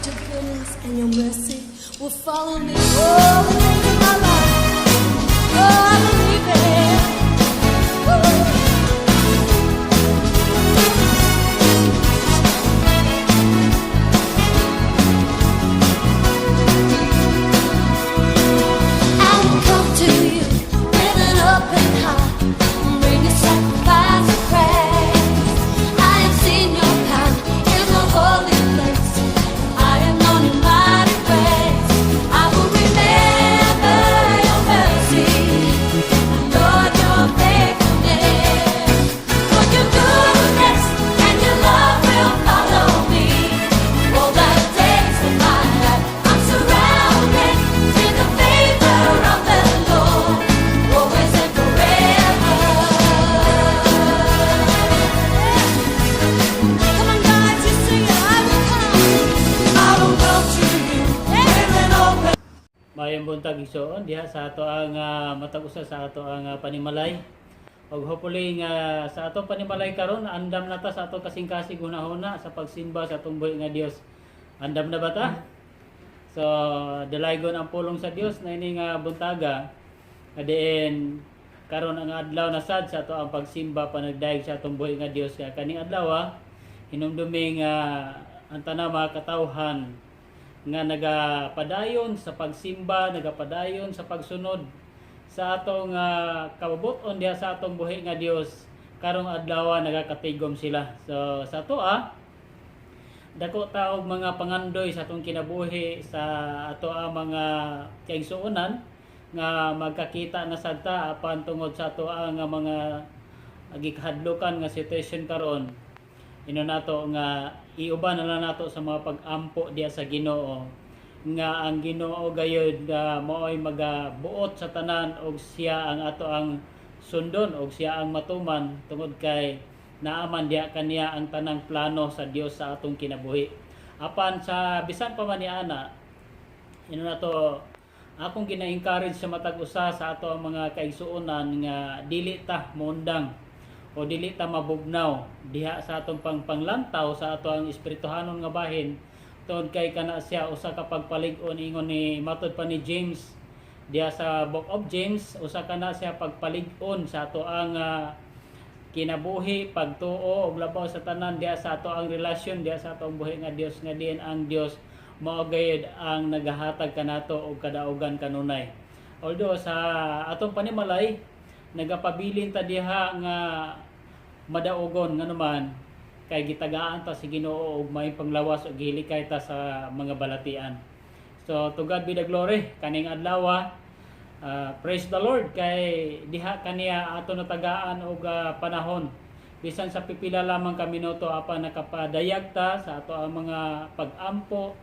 your goodness and your mercy will follow me. Oh, my life. Oh, I believe it. I will come to you with an open heart, bring a sacrifice of praise. I have seen your power in the holy place. I have known your mighty ways. I will remember your mercy, Lord, your faithfulness. For your goodness and your love will follow me all the days of my life. I'm surrounded in the favor of the Lord, always and forever. Come on, guys, you sing it. I will come. I will come to you with an open. Mayong buntag igsoon diha sa ato ang matag usa sa ato ang panimalay. Og hopefully nga sa ato panimalay karon andam na ta sa ato kasing-kasing hunahuna sa pagsimba sa atong buhi nga Dios. Andam na ba ta? So dalaygon ang pulong sa Dios na ini nga buntaga. Adiin karon ang adlaw na sad sa ato ang pagsimba panagdaig sa atong buhi nga Dios. Kaya kaning adlaw hinumdumi nga ang tanang mga katawhan nga nagapadayon sa pagsimba, nagapadayon sa pagsunod sa atong kabubuton diha sa atong buhi nga Dios. Karong adlaw nagakatigom sila. So sa ato dako ta og mga pangandoy sa atong kinabuhi sa ato mga kaigsuonan nga magkakita na sad ta apan tungod sa ato nga mga gikahadlukan nga situation karon. Ino nato nga iuban na lang nato sa mga pag-ampo diya sa Ginoo nga ang Ginoo gayud maoy magabuot sa tanan og siya ang ato ang sundon og siya ang matuman tungod kay naaman diya kaniya ang tanang plano sa Dios sa atong kinabuhi. Apan sa bisan pa man niana ino nato akong gina-encourage sa matag usa sa ato ang mga kaigsuonan nga dili ta mondang o dili ta mabugnaw diha sa atong panglantaw sa ato ang espirituhanon nga bahin tungod kay kana siya usa ka pagpalig-on ingon ni matud pa ni James diha sa Book of James, usa kana siya pagpalig-on sa ato ang kinabuhi, pagtuo ug labaw sa tanan diha sa ato ang relasyon diha sa atong buhi nga Dios nga diin ang Dios mao gayud ang nagahatag kanato og kadaugan kanunay. Although sa atong panimalay nagapabilin ta diha nga madaugon nga naman kay gitagaan ta si Ginoo og may panglawas og gihilikay ta sa mga balatian. So to God be the glory kaning adlaw. Praise the Lord kay diha kaniya ato natagaan og panahon bisan sa pipila lamang ka minuto apan nakapadayag ta sa ato ang mga pag-ampo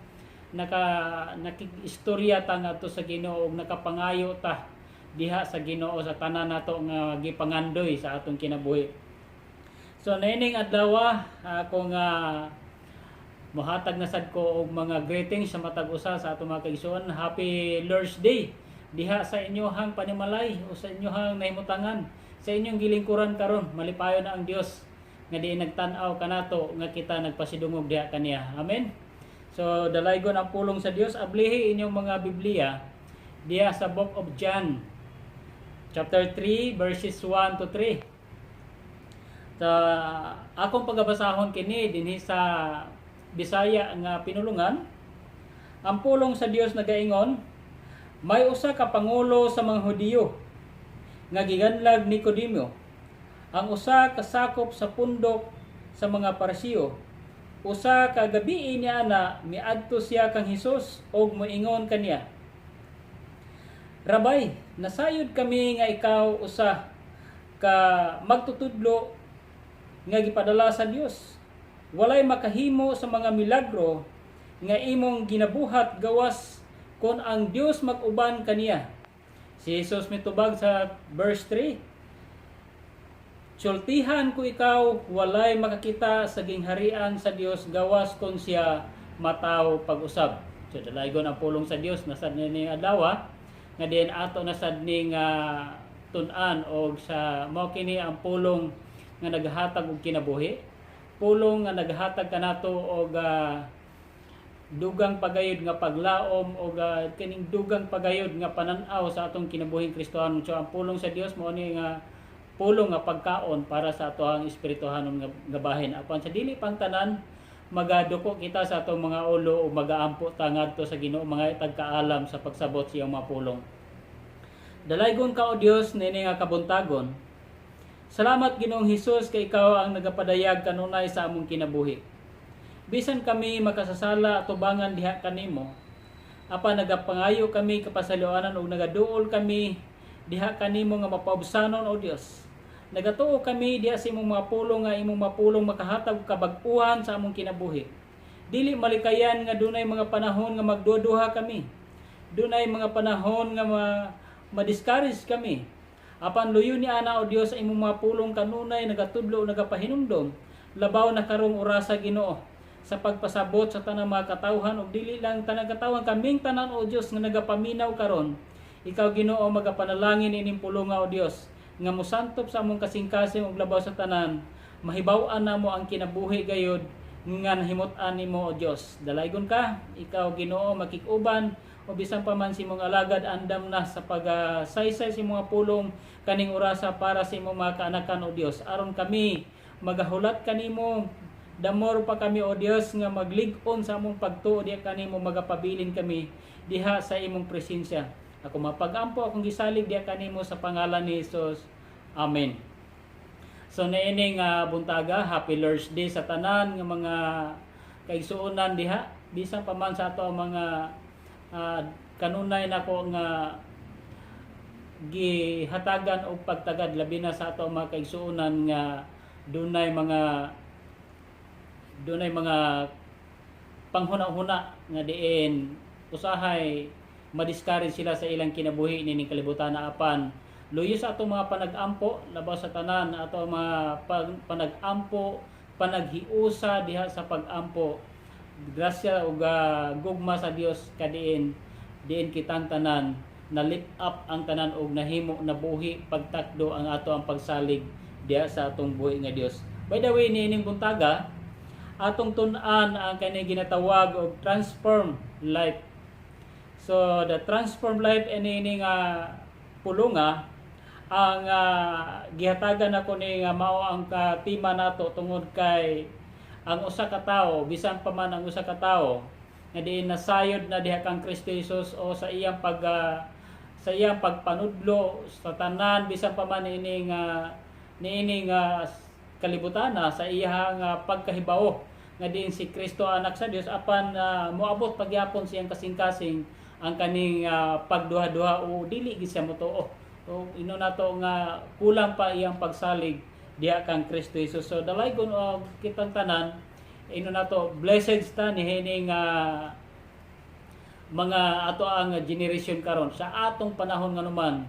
nakikistorya ta ngadto sa Ginoo og nakapangayo ta diha sa Ginoo sa tanan nato nga gipangandoy sa atong kinabuhi. So nining adlaw akong mohatag na sad ko og mga greetings sa matag usa sa atong mga kaigsuon. Happy Lord's Day diha sa inyohang panimalay o sa inyohang nahimutangan sa inyong gilingkuran karon. Malipayon na ang Dios nga diin nagtan-aw kanato nga kita nagpasidungog diha kaniya. Amen. So dalaygon ang pulong sa Dios. Ablihi inyong mga Biblia diha sa Book of John chapter 3 verses 1 to 3. So akong pagbabasahon kini dinhi sa Bisaya nga pinulungan. Ang pulong sa Dios nagaingon, may usa ka pangulo sa mga Hudiyo nga giganlag Nicodemo. Ang usa kasakop sa pundok sa mga Parisiyo. Usa ka gabi niya na miadto siya kang Hesus og moingon kaniya, Rabay, nasayod kami nga ikaw usa ka magtutudlo nga gipadala sa Dios. Walay makahimo sa mga milagro nga imong ginabuhat gawas kon ang Dios mag-uban kaniya. Si Jesus mitubag sa verse 3, sultihan ko ikaw, walay makakita sa gingharian sa Dios gawas kon siya mataw pag-usab. So dalaygon ang pulong sa Dios nasad ni adlaw nga diin ato nasad ning tun-an og sa mao kini ang pulong nga naghatag og kinabuhi, pulong nga naghatag kanato og dugang pagayod nga paglaom o kining dugang pagayod nga pananaw sa atong kinabuhing Kristiyano. So ang pulong sa Dios mao ni nga pulong nga pagkaon para sa atoang espirituhanon nga bahin. Apan sa dili pang tanan magaduko kita sa atong mga ulo o magaampo ta ngadto sa Ginoo, mga tagkaalam sa pagsabot sa iyang mga pulong. Dalaygon ka o Dios nini nga kabuntagon. Salamat Ginoong Hesus kay ikaw ang nagapadayag kanunay sa among kinabuhi. Bisan kami makasasala tubangan diha kanimo, apan nagapangayo kami kapasaluanan ug nagaduol kami diha kanimo nga mapaubsanon o Dios. Nagatuo kami diha sa imong mga pulong nga imong mapulong makahatag kabag-uhan sa among kinabuhi. Dili malikayan nga dunay mga panahon nga magduduha kami. Dunay mga panahon nga ma-discourage kami. Apan luyo ni ana o Dios sa imong mga pulong kanunay nagatudlo nagapahinumdom. Labaw na karong orasa Ginoo sa pagpasabot sa tanang mga katawhan ug dili lang tanang katawhan kaming tanan o Dios nga nagapaminaw karon. Ikaw Ginoo magapanalangin ining pulong nga o Dios nga mosantop sa among kasing-kasing ug labaw sa tanan, mahibaw-an namo ang kinabuhi gayud nga nahimut-an nimo o Dios. Dalaygon ka, ikaw Ginoo makik-uban o bisan pa man si imong alagad andam na sa pagsaysay sa imong pulong kaning orasa para sa imong mga kaanakan o Dios. Aron kami magahulat kanimo, damor pa kami o Dios nga maglig-on sa among pagtuo diha kanimo, magapabilin kami diha sa imong presensya. Ako mapagampo akong gisalig diha kanimo sa pangalan ni Jesus. Amen. So niining buntaga, happy Lord's Day sa tanan nga mga kaigsuonan diha. Bisan pa man sa ato mga kanunay nako nga gihatagan og pagtagad labi na sa ato mga kaigsuonan nga dunay mga panghuna-huna nga diin usahay ma-discourage sila sa ilang kinabuhi nining kalibutan na apan luyo sa atong mga panag-ampo labaw sa tanan ato mga panag-ampo panaghiusa diha sa pag-ampo grasya ug gugma sa Dios kadiin diin kitang tanan na lift up ang tanan og nahimo na buhi pagtakdo ang ato ang pagsalig diha sa atong buhi nga Dios. By the way niining buntaga atong tun-an ang kani ginatawag og transform life. So the transform life ini nga pulunga ang gihatagan ako ni nga mao ang tema nato tungod kay ang usa ka tawo bisan pa man ang usa ka tawo nga diin nasayod na diha kang Kristo Jesus o sa iyang pagpanudlo sa tanan bisan pa man ini nga kalibutan sa iyang pagkahibawo nga diin si Kristo anak sa Dios apan moabot pagyapon siyang kasing-kasing ang kaning pagduha-duha o dili gid siya motuo. So ino nato nga kulang pa iyang pagsalig diha kang Kristo Jesus. So dalaygon og kitang tanan ino nato blessed ta ni hining mga ato ang generation karon sa atong panahon nga naman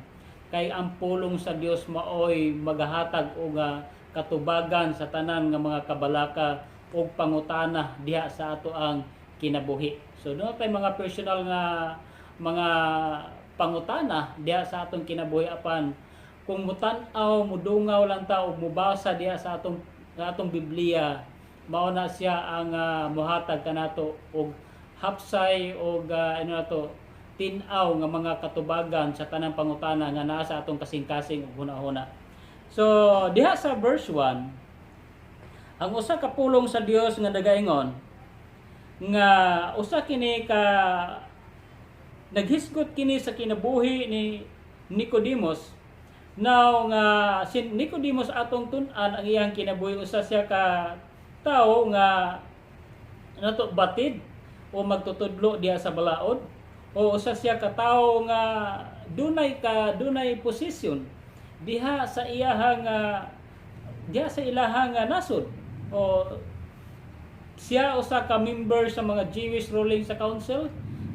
kay ang pulong sa Dios maoy magahatag og katubagan sa tanan nga mga kabalaka og pangutana diha sa ato ang kinabuhi. So doon tay mga personal nga mga pangutana diha sa atong kinabuhi apan kung mutan-aw mudungaw lang ta og mubasa diha sa atong Biblia mao na siya ang mohatag kanato og hapsay og tin-aw nga mga katubagan sa tanang pangutana nga naa sa atong kasing-kasing ug hunahuna. So diha sa verse 1 ang usa ka pulong sa Dios nga nagaingon nga usa kini ka naghisgot kini sa kinabuhi ni Nicodemus. Now nga si Nicodemus atong tun-an ang iyang kinabuhi usa siya ka tawo nga nato batid o magtutudlo diha sa balaod o usa siya ka tawo nga dunay posisyon diha sa iyahang nasod o siya usa ka member sa mga Jewish ruling sa council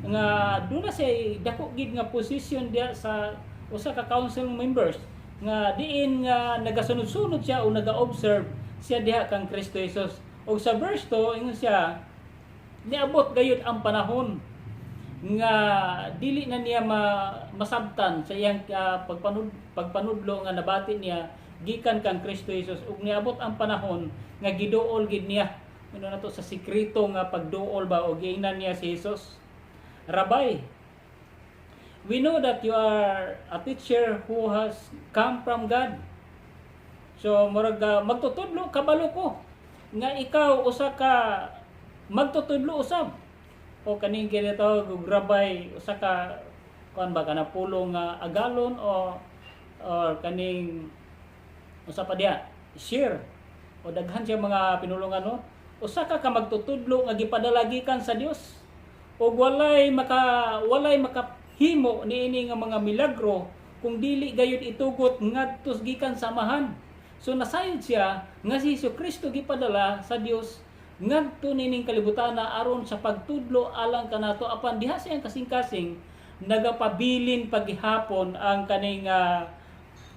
nga duna siya dako gid nga posisyon diha sa usa ka council members nga diin nga nagasunod-sunod siya o naga-observe siya diha kang Kristo Jesus. Og sa verse 2 ingon siya niabot gayud ang panahon nga dili na niya masabtan sa iyang pagpanudlo nga nabati niya gikan kang Kristo Jesus ug niabot ang panahon nga giduol gid niya Ano na to sa sikreto nga pagduol ba o giingnan niya si Jesus. Rabbi, we know that you are a teacher who has come from God. So murag magtutudlo kabalo ko nga ikaw usa ka magtutudlo usab. O kaning ginatawag og rabbi usa ka kuan ba kana pulong nga agalon o kaning usa pa diha share o daghan siya mga pinulungan no. Usa ka magtutudlo nga gipadala gikan sa Dios. O walay makahimo niini nga mga milagro kung dili gayud itugot ngadto gikan samahan. So nasayod siya nga si Jesucristo gipadala sa Dios ngadto nining kalibutan na aron sa pagtudlo alang kanato apan diha siyang kasing-kasing nagapabilin paghihapon ang kaning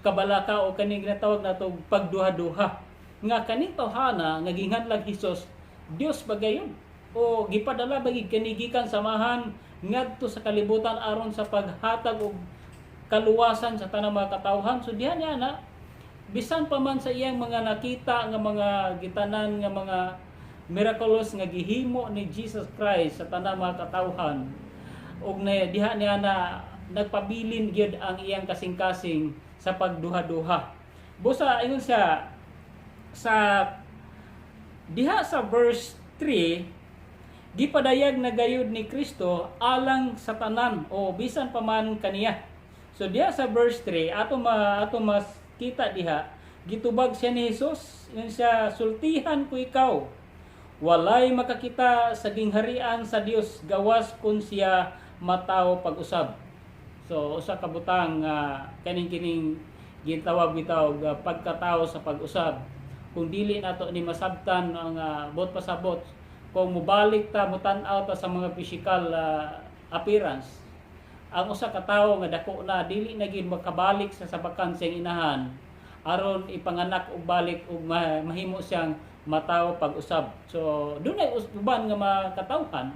kabalaka o kaning ginatawag nato pagduha-duha nga kaning tawhana nga ginganlag Hesus Dios bagayon o gipadala bagid kanigikan samahan ngadto sa kalibutan aron sa paghatag og kaluwasan sa tanang mga katawhan. So diha niya na bisan pa man sa iyang mga nakita nga mga gitanan nga mga miraculous nga gihimo ni Jesus Christ sa tanang mga katawhan ug diha niya na nagpabilin gyud ang iyang kasing-kasing sa pagduha-duha. Busa ingon siya sa diha sa verse 3, gipadayag na gayud ni Kristo alang sa tanan o bisan pa man kaniya. So diha sa verse 3 ato mas kita diha gitubag siya ni Hesus ingon siya sultihan ko ikaw walay makakita sa gingharian sa Dios gawas kun siya mataw pag-usab. So usa ka butang kaning gitawag bitaw pagkatao sa pag-usab. Kung dili nato ni masabtan ang bot pasabot kung mubalik ta mutan-aw ta sa mga physical appearance, ang usa ka tawo nga dako na dili na gid makabalik sa sabakan siyang inahan aron ipanganak og balik og mahimo siyang mataw pag-usab. So dunay uban nga makatawhan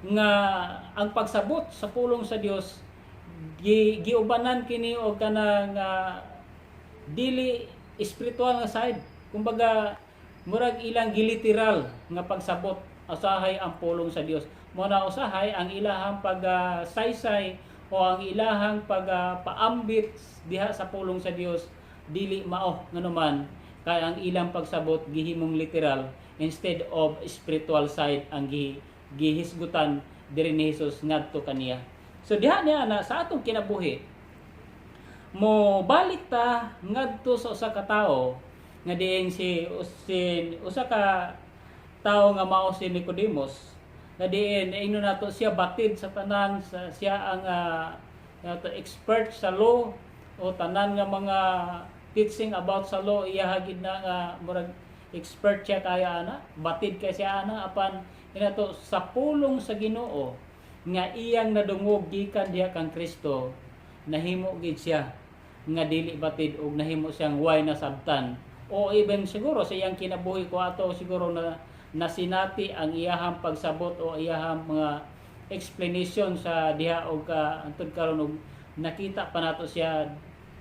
nga ang pagsabot sa pulong sa Dios giubanan kini og kanang dili espiritual nga side. Kumbaga murag ilang giliteral nga pagsabot usahay ang pulong sa Dios. Muna usahay ang ilahang pag-saysay o ang ilahang pag-paambit diha sa pulong sa Dios dili mao nganuman kay ang ilang pagsabot gihimong literal instead of spiritual side ang gihisgutan diri ni Hesus ngadto kaniya. So diha niya na sa atong kinabuhi mo balik ta ngadto sa usa ka tawo nga diing si usa ka tawo nga mao si Nicodemus nga diin ino nato siya batid sa tanan siya ang expert sa law o tanan nga mga teaching about sa law iya hagid na nga murag expert siya kaya ana batid kay siya ana apan inato sa pulong sa Ginoo nga iyang nadungog gikan diha kang Kristo nahimo gid siya nga dili batid og nahimo siyang way nasabtan o even siguro sa iyang kinabuhi ko ato siguro na nasinati ang iyahang pagsabot o iyahang mga explanation sa diha og antud karon og nakita pa nato siya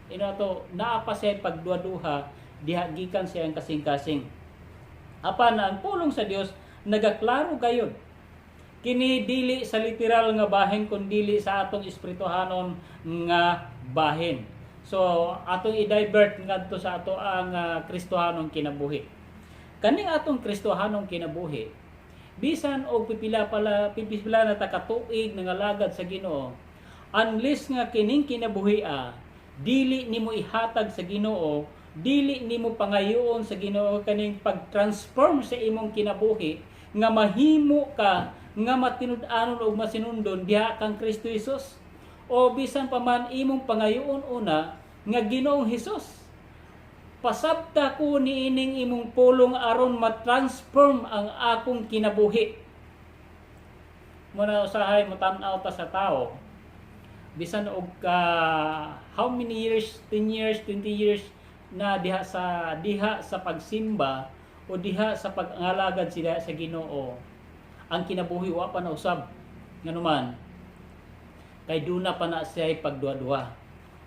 inato naa pa siya pagduha-duha diha gikan siya ang kasing-kasing apan ang pulong sa Dios nagaklaro gayud kini dili sa literal nga bahin kun dili sa atong espirituhanon nga bahin. So atong i-divert ngadto sa ato ang Kristohanong kinabuhi. Kaning atong Kristohanong kinabuhi bisan og pipila na ta katuig nangalagad sa Ginoo unless nga kining kinabuhi dili nimo ihatag sa Ginoo, dili nimo pangayoon sa Ginoo kaning pag-transform sa imong kinabuhi nga mahimo ka nga matinud-anon og masinundon diha kang Kristo Jesus o bisan pa man imong pangayoon una nga Ginoong Hesus pasabta ko niining imong pulong aron ma-transform ang akong kinabuhi. Muna usahay mo tan-aw ta sa tao bisan og how many years, 10 years, 20 years na diha sa pagsimba o diha sa pagangalagad sila sa Ginoo ang kinabuhi wa pa na usab nganuman kay duna pa na siya pagduha-duha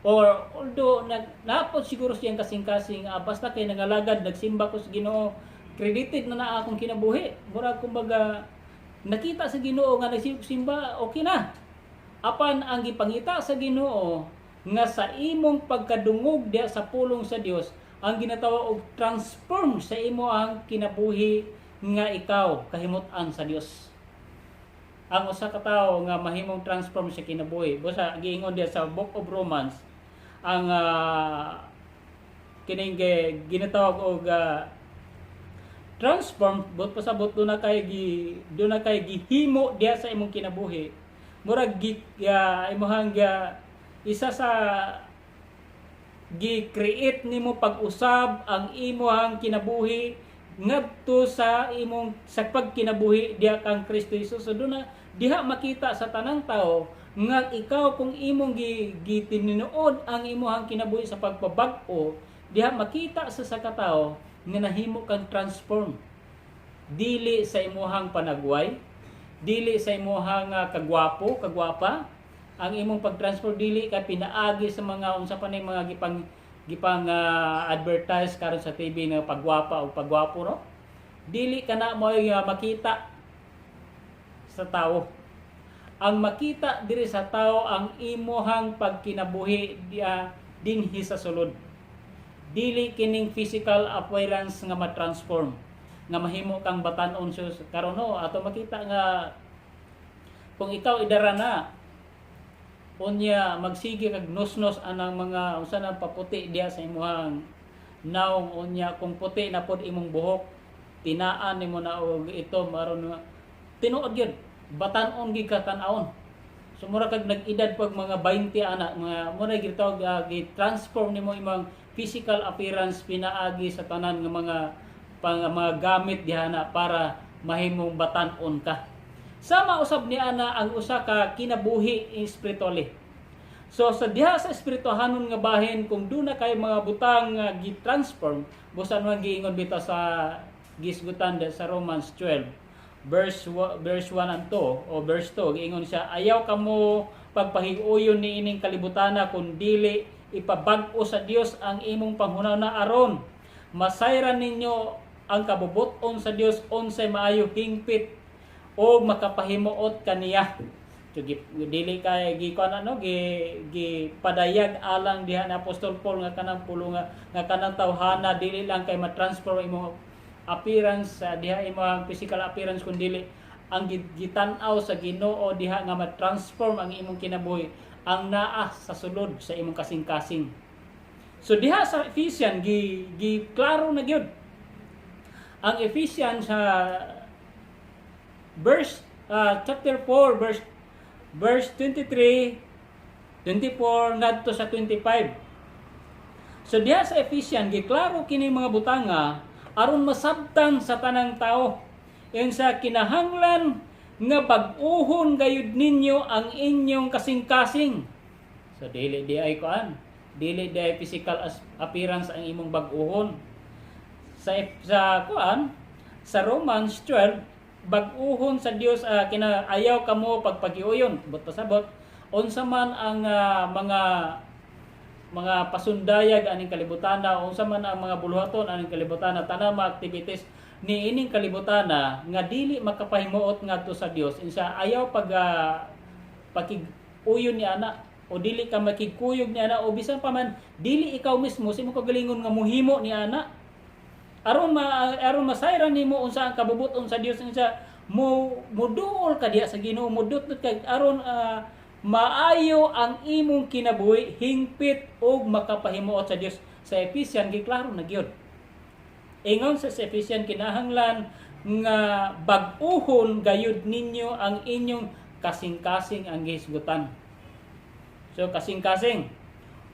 or although napot siguro siyang kasing-kasing basta kay nangalagad nagsimba ko sa Ginoo credited na akong kinabuhi. Murag kumbaga nakita sa Ginoo nga nagsimba, okay na. Apan ang gipangita sa Ginoo nga sa imong pagkadungog diha sa pulong sa Dios, ang ginatawag og transform sa imo ang kinabuhi nga ikaw kahimut-an sa Dios. Ang usa ka tawo nga mahimong transform sa kinabuhi, busa giingon diha sa Book of Romans, ang kining ginatawag og transform but pasabot do na kay gihimo diha sa imong kinabuhi. Murag imong isa sa gi-create nimo pag-usab ang imong kinabuhi ngadto sa imong sa pagkinabuhi diha kang Kristo Jesus. So do na diha makita sa tanang tao nga ikaw kung imong gitinuod ang imong kinabuhi sa pagpabag-o, diha makita sa katao nga nahimo kang transform. Dili sa imong panagway, dili sa imong kagwapa, ang imong pag-transform dili ka pinaagi sa mga unsa pa ni mga gipang advertise karon sa TV nga pagwapa o pagwapo, no? Dili ka na mo makita sa tao. Ang makita diri sa tao ang imong pagkinabuhi dinhi sa sulod. Dili kining physical appearance nga ma-transform, nga mahimo kang batan-on karon, no? Ato makita nga kung ikaw idara na unya magsige kag nos-nos anang mga unsa nang paputi diha sa imong naong, unya kung puti na pod imong buhok, tinaan nimo na og ito maron tinuod gyud batan-on gid ka tan-awon. So mura kag nag-edad pag mga 20 ana mga mura gid tawag gi-transform nimo imong physical appearance pinaagi sa tanan nga mga gamit diha na para mahimong batan-on ka. Sama usab ni ana ang usa ka kinabuhi espiritually. So sa diha sa espirituhanon nga bahin, kung doon na kay mga butang nga gi-transform, busan man giingon bitaw sa gisgutan sa Romans 12 verse 1 and 2 o verse 2, giingon siya, ayaw kamo pagpahig-uyon ni ining kalibutana kun dili ipabag-o sa Dios ang imong panghunahuna aron masayran ninyo ang kabubuton sa Dios unsay maayo hingpit o makapahimuot kaniya. So dili kay gikuan gi padayag alang diha na Apostol Paul nga kanang pulo nga kanang tawhana dili lang kay ma-transform imong appearance diha imong physical appearance kun dili ang gitan-aw sa Ginoo diha nga ma-transform ang imong kinabuhi ang naa sa sulod sa imong kasing-kasing. So diha sa Ephesians gi klaro na gyud ang Ephesians sa chapter 4 verse 23, 24 ngadto sa 25. So diha sa Ephesians giklaro kini mga butanga aron masabtan sa tanang tao yung sa kinahanglan nga bag-uhon gayud ninyo ang inyong kasing-kasing. So dili di ay physical appearance ang imong bag-uhon. Sa Romans 12 bag-uhon sa Dios kinaayaw kamo pagpagiuyon but pasabot unsa man ang mga pasundayag aning kalibutana, unsa man ang mga buluhaton aning kalibutana, tanang mga activities ni ining kalibutana nga dili makapahimuot ngadto sa Dios insa ayaw pakiguyon ni ana o dili ka makigkuyog ni ana o bisan pa man dili ikaw mismo sa imong kagalingon nga muhimo ni ana aron masayran nimo unsa ang kabubuton sa Dios unsa moduol ka diha sa Ginoo, mudot kay aron maayo ang imong kinabuhi hingpit og makapahimuot sa Dios. Sa Ephesians giklaro na gyud. Ingon sa Ephesians kinahanglan nga bag-uhon gayud ninyo ang inyong kasing-kasing ang gihisgutan. So kasing-kasing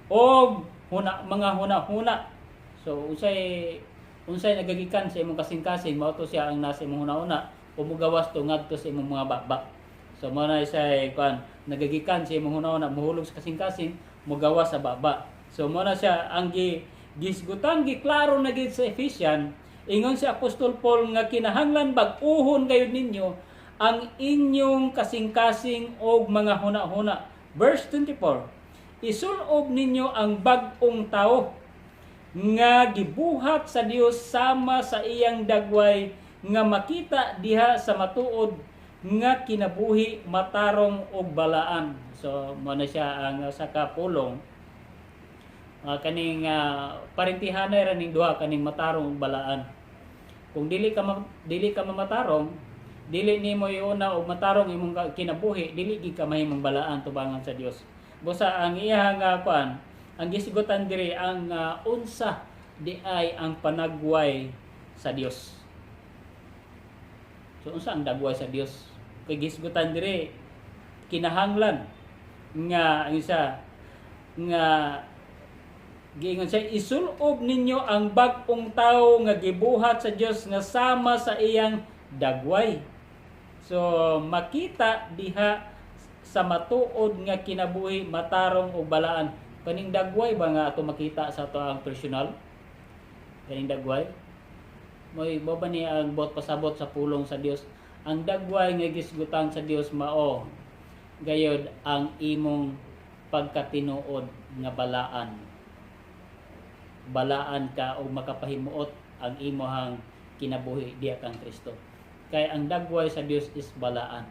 og mga huna-huna. So unsay nagagikan sa imong kasing-kasing mao to siya ang nasa imong huna-huna o mugawas to ngadto sa imong mga bakbak. So mao na siya nagagikan sa imong huna-huna mohulog sa kasing-kasing mugawas sa bakbak. So mao na siya ang gisgutan giklaro na gid sa Ephesians. Ingon si Apostol Paul nga kinahanglan bag-uhon gayud ninyo ang inyong kasing-kasing og mga huna-huna. Verse 24, isulob ninyo ang bag-ong tao nga gibuhat sa Dios sama sa iyang dagway nga makita diha sa matuod nga kinabuhi, matarong ug balaan. So mo na siya ang sa kapulong kaning parintihanay ra ning duha, kaning matarong ug balaan. Kung dili ka mamatarong, dili nimo iuna og matarong imong kinabuhi, dili gid ka mahimong balaan tubangan sa Dios. Busa ang iyang kuan, ang gisigutan diri ang unsa di ay ang panagway sa Dios. So unsa ang dagway sa Dios? Kay gisigutan diri kinahanglan nga ang isa nga giingon siya, isulob ninyo ang bag-ong tawo nga gibuhat sa Dios nga sama sa iyang dagway. So makita diha sa matuod nga kinabuhi, matarong ug balaan. Kaning dagway ba nga ato makita sa ato ang personal? Kaning dagway moy ba ni ang bot pasabot sa pulong sa Dios. Ang dagway nga gisgutan sa Dios mao gayod ang imong pagkatinuod nga balaan. Balaan ka o makapahimuot ang imong kinabuhi diha kang Kristo. Kay ang dagway sa Dios is balaan.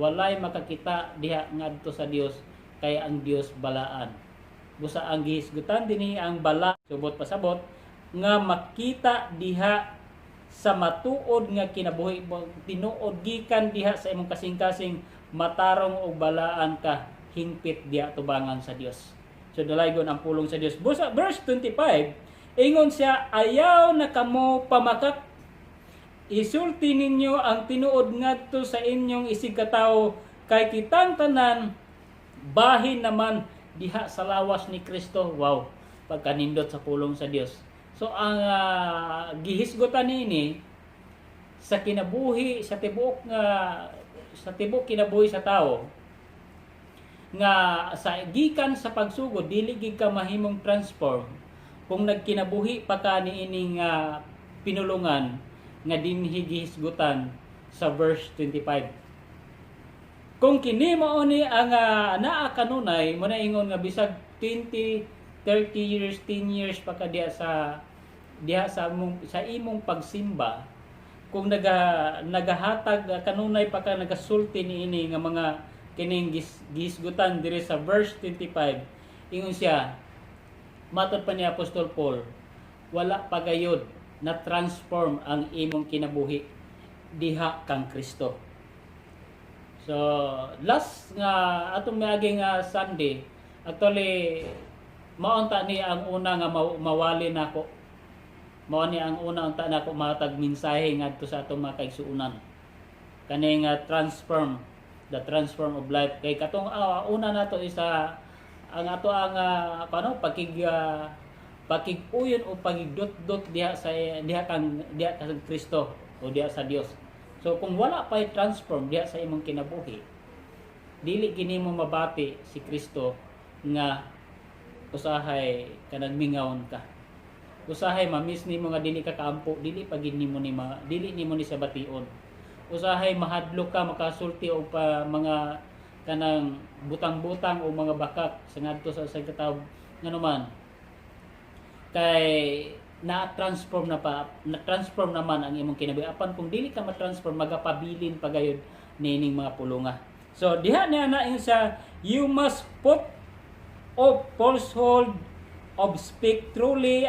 Walay makakita diha ngadto sa Dios kay ang Dios balaan. Busa ang gihisgutan dinhi ang bala subot pasabot nga makita diha sa matuod nga kinabuhi, tinuod gikan diha sa imong kasing-kasing, matarong og balaan ka, hingpit diha tubangan sa Dios. So dalaygon ang pulong sa Dios. Busa verse 25, ingon siya, ayaw na kamo pamakak, isulti ninyo ang tinuod ngadto sa inyong isig katawo, kay kitang tanan bahin naman diha sa lawas ni Kristo. Wow, pagkanindot sa pulong sa Dios. So ang gihisgutan nini sa kinabuhi sa tibuok kinabuhi sa tao nga sa gikan sa pagsugod dili gid ka mahimong transform kung nagkinabuhi pa ka niining pinulungan nga dinhi gihisgutan sa verse 25. Kung kini mao ni ang naa kanunay mo na ingon nga bisag 20 30 years, 10 years pa ka diha sa imong pagsimba, kung nagahatag kanunay pa ka nagasulti niini nga mga kining gisgutan diri sa verse 25, ingon siya, matod pa ni Apostol Paul, wala pa gayud na transform ang imong kinabuhi diha kang Kristo. So last nga atong miaging Sunday, actually maunta ni ang una nga mawali nako. Mao ni ang una unta nako matag mensahe ngadto sa atong mga kaigsuonan. Kaning transform, the transform of life. Kay katong una nato isa ang ato ang pakiguyon o pagigdot-dot diha kang Kristo o diha sa Dios. So kung wala pa transform diha sa imong kinabuhi, dili gini mo mabati si Kristo nga usahay kanang mingawon ka. Usahay mamis nimo nga dili ka kaampo, dili pa gid nimo dili nimo ni sa bation. Usahay mahadlok ka makasulti og pa mga kanang butang-butang o mga bakak sa ngadto sa kataw nganuman. Kay na-transform naman ang imong kinabuhi. Apan kung dili ka ma-transform, magapabilin pagayod nining mga pulunga. So diha na sa you must put of falsehood of speak truly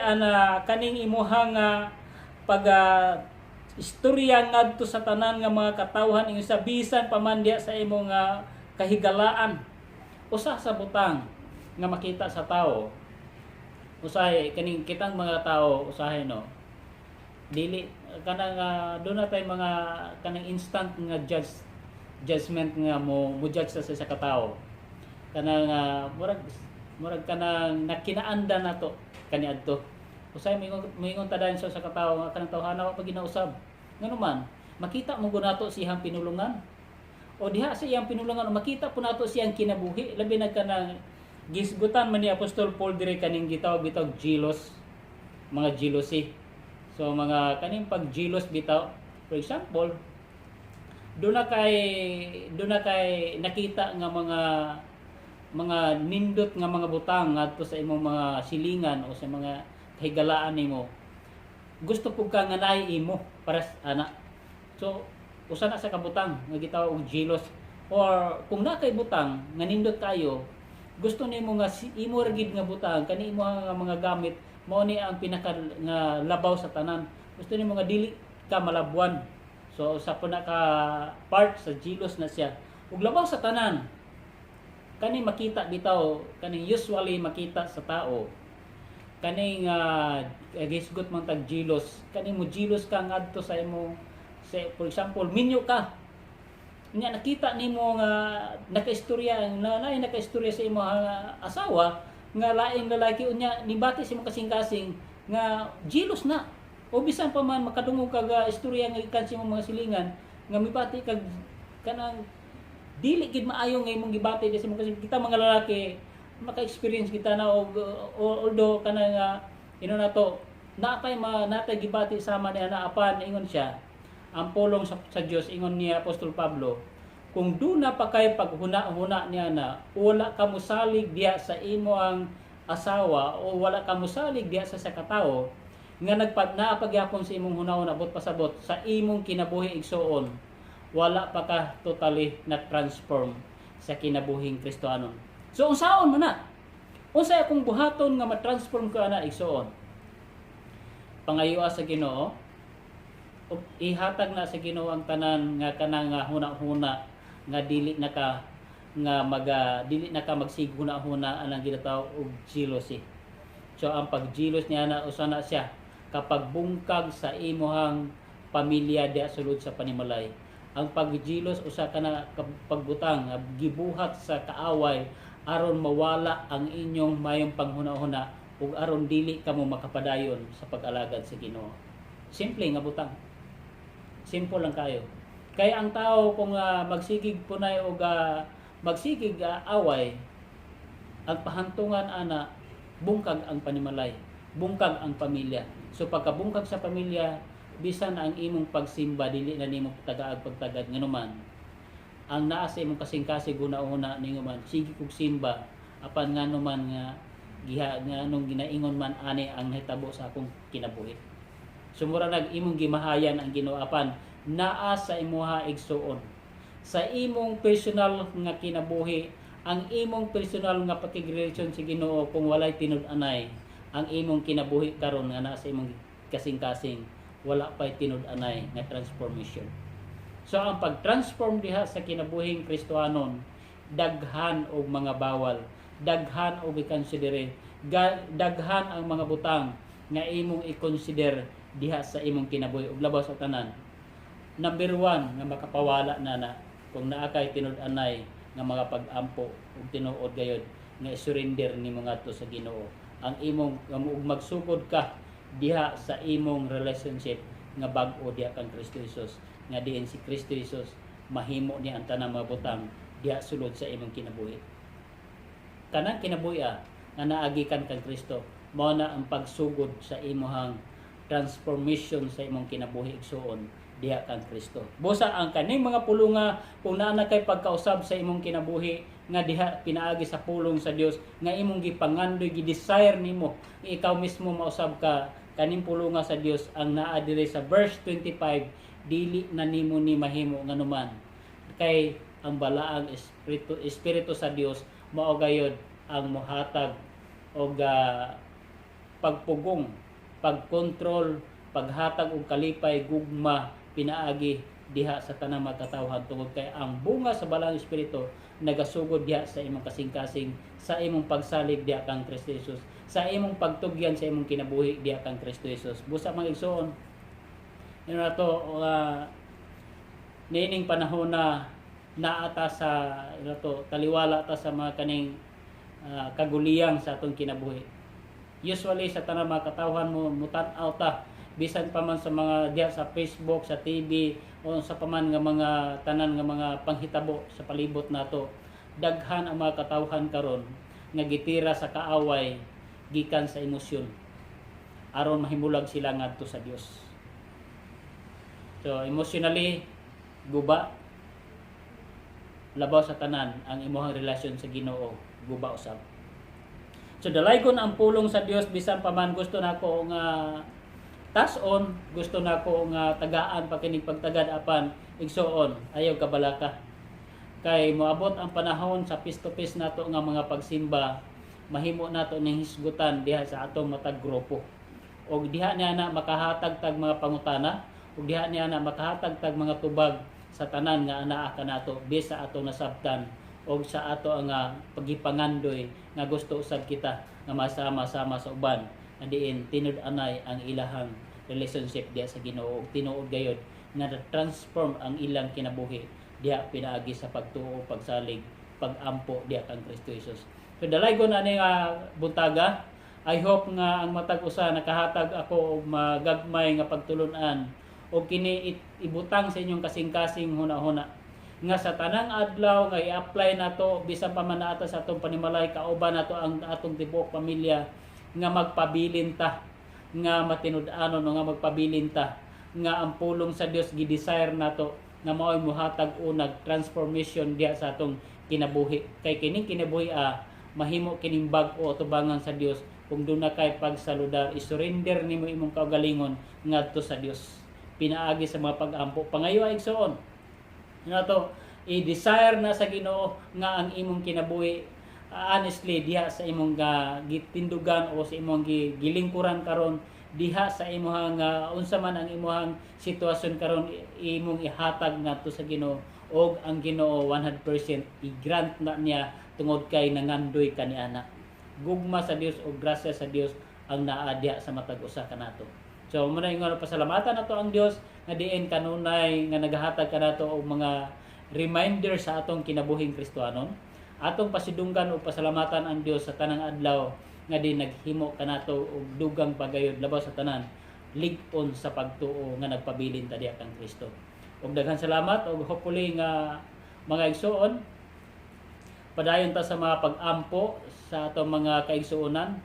kaning imuhang pag istorya ngadto sa tanan nga mga katawhan ingon sa bisan paman diha sa imong kahigalaan usa sa butang nga makita sa tao usahay kaning kitang mga tao usahay no dili kanang do na tay mga kanang instant nga judgment nga mo judge sa katao kanang murag kanang nakinaanda nato kaniadto usay moingon ta dayon sa katao nga kanang tawhana wa pa ginausab nganuman makita mo nato siyang pinulungan o diha sa iyang pinulungan makita po nato siyang kinabuhi labi na kanang gisgutan man ni Apostol Paul dire kaning gitawag jealous mga jealousy so mga kaning pag jealous bitaw for example do na kay nakita nga mga nindot nga mga butang ngadto sa imong mga silingan o sa mga higalaan nimo. Gusto pug ka nga naay imo para ana. So usa na sa kabutang nga gitawag og jealous, or kung na kay butang nga nindot kayo, gusto nimo nga imo ra gid nga butang kani imo nga mga gamit mao ni ang pinaka nga labaw sa tanan. Gusto nimo nga dili ka malabuan. So sa po na ka part sa jealous na siya. Ug labaw sa tanan, kani makita bitaw, kani usually makita sa tao, kani nga gisgot man tag jealous, kani mo jealous ka ngadto sa imo, say for example minyo ka nya, nakita nimo nga nakaistorya nakaistorya sa imo asawa nga laing lalaki unya nibati sa imo kasing-kasing nga jealous na, o bisan pa man makadungog kag istorya nga ikan sa imong mga silingan nga mibati kag kanang dili gid maayo nga imong gibati sa imong kasing. Kita mga lalaki maka-experience kita na og although kana nga na to natay gibati sama ni ana apan ingon siya ang pulong sa Dios, ingon ni Apostol Pablo, kung duna pa kay paghuna-huna niya na wala ka mosalig diha sa imo ang asawa o wala ka mosalig diha sa katawo nga naapagyapon sa imong hunahon abot pasabot sa imong kinabuhi igsuon, wala pa ka totally na transform sa kinabuhing Kristohanon. So unsaon mo na? Unsay akong buhaton nga ma-transform ko ana igsuon? Pangayuwa sa Ginoo, ihatag na sa Ginoo ang tanan nga kanang huna-huna nga dili na ka magsiguna-huna anang ginatawag og jealousy. So ang pag-jealous niya na usa na siya kapag bungkag sa imuhang pamilya diha sulod sa panimalay. Ang pag-jealous usa ka na pagbutang gibuhat sa kaaway aron mawala ang inyong mayong panghuna-huna ug aron dili kamo makapadayon sa pag-alagad sa Ginoo. Simple nga butang. Simple lang kayo. Kaya ang tao kung magsigig punay o magsigig away, ang pahantungan ana, bungkag ang panimalay, bungkag ang pamilya. So pagkabungkag sa pamilya, bisan ang imong pagsimba, dili na nimo tagaag pagtagad nganuman. Ang naa sa imong kasing-kasing una-una ninyo man, sige kog simba, apan nganuman nga anong ginaingon man ani ang hitabo sa akong kinabuhi. Sumura imong gimahayan ang Ginoo apan naa sa imuha igsuon. Sa imong personal nga kinabuhi, ang imong personal nga pakigrelasyon sa Ginoo kung walay tinud-anay, ang imong kinabuhi karon nga naa sa imong kasing-kasing, wala pay tinud-anay nga transformation. So ang pag-transform diha sa kinabuhing Kristohanon, daghan og mga bawal, daghan og i-consider, daghan ang mga butang nga imong i-consider diha sa imong kinabuhi ug labaw sa tanan. Number 1 nga makapawala na kung naa kay tinud-anay nga mga pag-ampo ug tinuod gayud nga i-surrender nimo ngadto sa Ginoo. Ang imong ug magsugod ka diha sa imong relationship nga bag-o diha kang Kristo Jesus, nga diin si Kristo Jesus mahimo ni ang tanang mga butang diha sulod sa imong kinabuhi. Kanang kinabuhi nga naagikan kang Kristo, mao na ang pagsugod sa imong transformation sa imong kinabuhi igsuon diha kang Kristo. Busa ang kaning mga pulonga kung naa na kay pagkausab sa imong kinabuhi nga diha pinaagi sa pulong sa Dios nga imong gipangandoy gi-desire nimo ikaw mismo mausab ka kaning pulonga sa Dios ang naa diri sa verse 25, dili na nimo ni mahimo nganuman kay ang balaang espiritu sa Dios mao gayud ang mohatag og pagpugong, pagkontrol, paghatag og kalipay, gugma, pinaagi diha sa tanang matatawhan tungod kay ang bunga sa balang espiritu nagasugod diha sa imong kasing-kasing, sa imong pagsalig diha kang Kristo Jesus, sa imong pagtugyan sa imong kinabuhi diha kang Kristo Jesus. Busa mga igsoon, na to nining panahon na naata sa taliwala ta sa mga kaning kaguliyang sa atong kinabuhi. Usually sa tanang mga katawhan mo mutan-aw ta bisan pa man sa mga diha sa Facebook, sa TV o sa paman nga mga tanan nga mga panghitabo sa palibot nato, daghan ang mga katawhan karon nga gitira sa kaaway gikan sa emosyon aron mahimulag sila ngadto sa Dios. So emotionally guba, labaw sa tanan ang imong relasyon sa Ginoo, guba usab. So dalaygon ang pulong sa Dios bisan pa man gusto nako nga tason, gusto nako nga tagaan pa kining pagtagad apan igsuon ayaw kabalaka. Kay moabot ang panahon sa face to face nato nga mga pagsimba, mahimo nato ning hisgutan diha sa atong matag grupo. Og diha niya na makahatag tag mga pangutana, og diha niya na makahatag tag mga tubag sa tanan nga anaa kanato bisa ato nasabtan og sa ato ang pagipangandoy nga gusto usab kita nga masama-sama sa uban nga diin tinud-anay ang ilahang relationship diha sa Ginoo ug tinuod gayud nga transform ang ilang kinabuhi diha pinaagi sa pagtuo, pagsalig, pagampo diha kang Kristo Jesus. So dalaygon ani nga buntaga. I hope nga ang matag usa nakahatag ako og magagmay nga pagtulun-an o kini ibutang sa inyong kasing-kasing huna-huna nga sa tanang adlaw nga i-apply nato bisan pa man naata sa atong panimalay kauban nato ang atong tibuok pamilya nga magpabilin ta nga matinud-anon nga magpabilin ta nga ang pulong sa Dios gi-desire nato nga mao'y muhatag unag transformation diha sa atong kinabuhi. Kay kining kinabuhi mahimo kining bag-o tubangan sa Dios kung doon na kay pagsaludar, isurrender nimo imong kaugalingon ngadto sa Dios. Pinaagi sa mga pag-ampo. Pangayo ay igsoon. Nato i-desire na sa Ginoo nga ang imong kinabuhi honestly diha sa imong gitindugan o sa imong gilingkuran karon diha sa imong unsa man ang imong sitwasyon karon imong ihatag ngadto sa Ginoo og ang Ginoo 100% i-grant na niya tungod kay nangandoy kaniana. Gugma sa Dios o grasya sa Dios ang naa diha sa matag usa kanato. So muna yung pasalamatan nato ang Dios nga diin kanunay nga nagahatag kanato og mga reminder sa atong kinabuhing Kristiyanon. Atong pasidunggan o pasalamatan ang Dios sa tanang adlaw nga di naghimo kanato og dugang pagayod labaw sa tanan lig-on sa pagtuo nga nagpabilin ta diha kang Kristo. Og daghang salamat og hopefully nga mga igsuon padayon ta sa mga pag-ampo sa atong mga kaigsuonan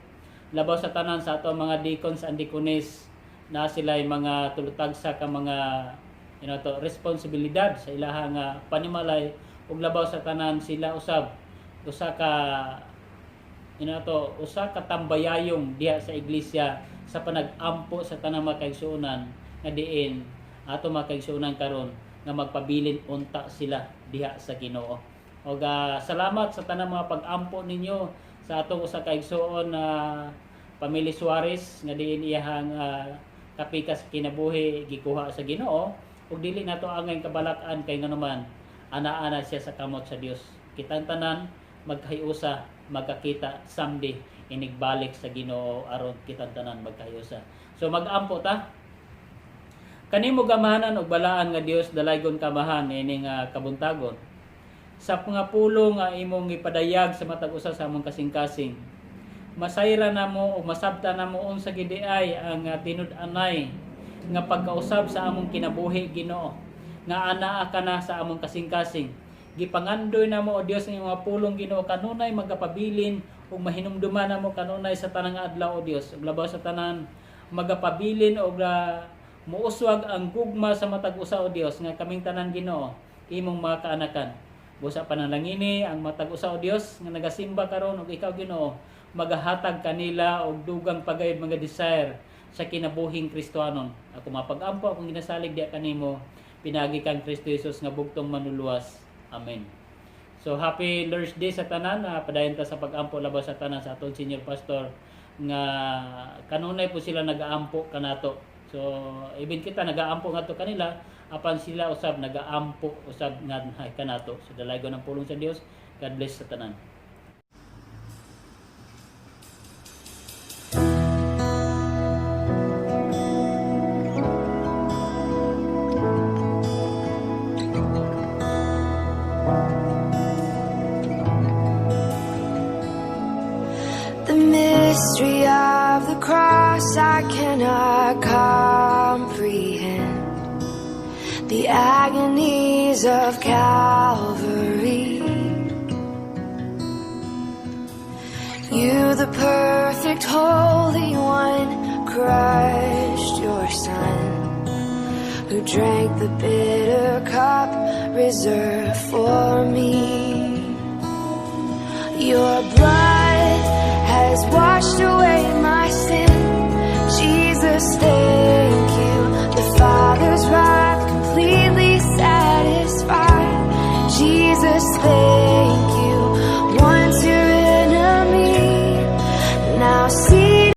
labaw sa tanan sa atong mga deacons and deaconess na sila'y mga tulutag sa ka mga responsibilidad sa ilahang panimalay ug labaw sa tanan sila usab usa ka tambayayong diha sa iglesia sa panag-ampo sa tanang mga kaigsuonan nga diin ato mga kaigsuonan karon nga magpabilin unta sila diha sa Ginoo. Og salamat sa tanang mga pag-ampo ninyo sa atong usa ka igsuon na Pamilya Suarez nga diin iyahang kapikas kinabuhi gikuha sa Ginoo ug dili nato angay kabalak-an kay nganuman ana-ana siya sa kamot sa Dios. Kitang tanan magkahiusa magkakita someday inigbalik sa Ginoo aron kitang tanan magkahiusa. So mag-ampo ta. Kanimo gamahanan og balaan nga Dios dalaygon kamahan ining kabuntagon. Sa mga pulong nga imong ipadayag sa matag usa sa among kasing-kasing. Masayra na mo o masabta na mo unsa gid ay ang tinud-anay nga pagkausab sa among kinabuhi Ginoo. Nga anaa ka na sa among kasing-kasing. Gipangandoy na mo o Dios ng mga pulong Ginoo kanunay magapabilin ug mahinumduman na mo kanunay sa tanang adlaw o Dios. Ug labaw sa tanan magapabilin og muuswag ang gugma sa matag usa o Dios nga kaming tanan Ginoo imong mga kaanakan. Busa panalangini ang matag usa o Dios nga nagasimba karon ug ikaw Ginoo magahatag kanila og dugang pagayod mga desire sa kinabuhing Kristiyanon. Ako mapag-ampo akong ginasalig diha kanimo pinagi kang Kristo Jesus nga bugtong manuluwas. Amen. So happy Lord's Day sa tanan. Padayon ta sa pag-ampo labaw sa tanan sa atong senior pastor nga kanunay po sila nagaampo kanato. So even kita nagaampo ngadto kanila apan sila usab nagaampo usab nga kanato. So dalaygon ang pulong sa Dios. God bless sa tanan. The mystery of the cross I cannot comprehend. The agonies of Calvary. You, the perfect Holy One, crushed your Son, who drank the bitter cup reserved for me. Your blood has Jesus, there